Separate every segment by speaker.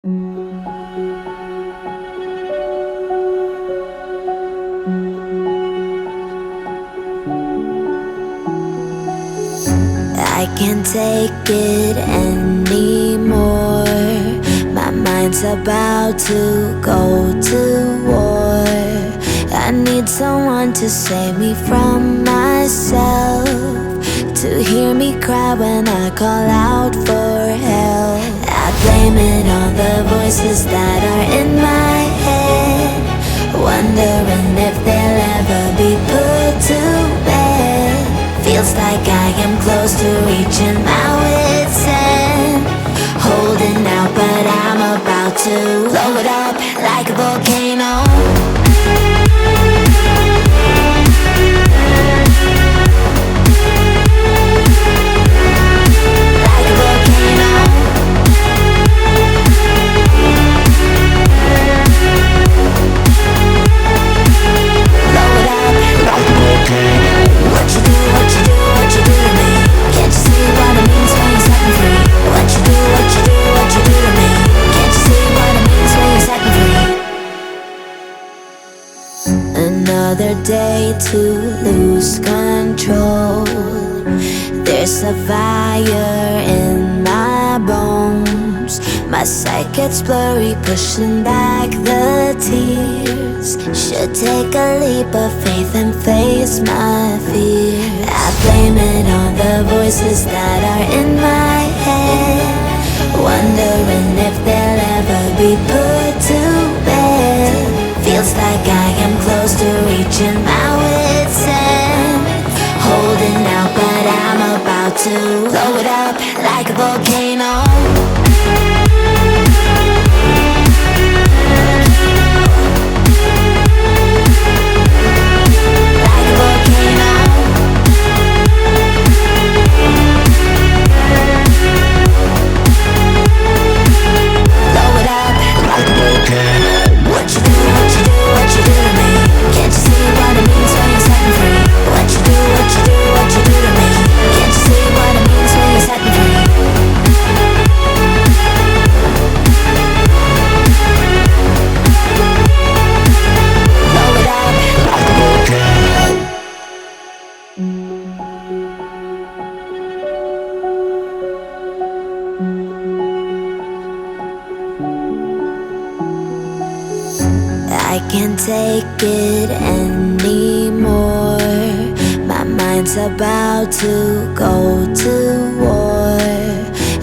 Speaker 1: I can't take it anymore. My mind's about to go to war. I need someone to save me from myself, to hear me cry when I call out for help. I blame it on the voices that are in my head, wondering if they'll ever be put to bed. Feels like I am close to reaching my wit's end, holding out but I'm about to blow it up like a volcano. Another day to lose control. There's a fire in my bones. My sight gets blurry, pushing back the tears. Should take a leap of faith and face my fear. I blame it on the voices that are in my head, wondering if they'll ever be put to bed. Feels like I am close to reaching my wit's end, holding out but I'm about to blow it up like a volcano. I can't take it anymore. My mind's about to go to war.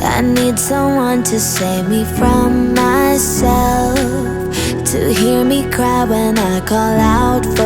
Speaker 1: I need someone to save me from myself, to hear me cry when I call out for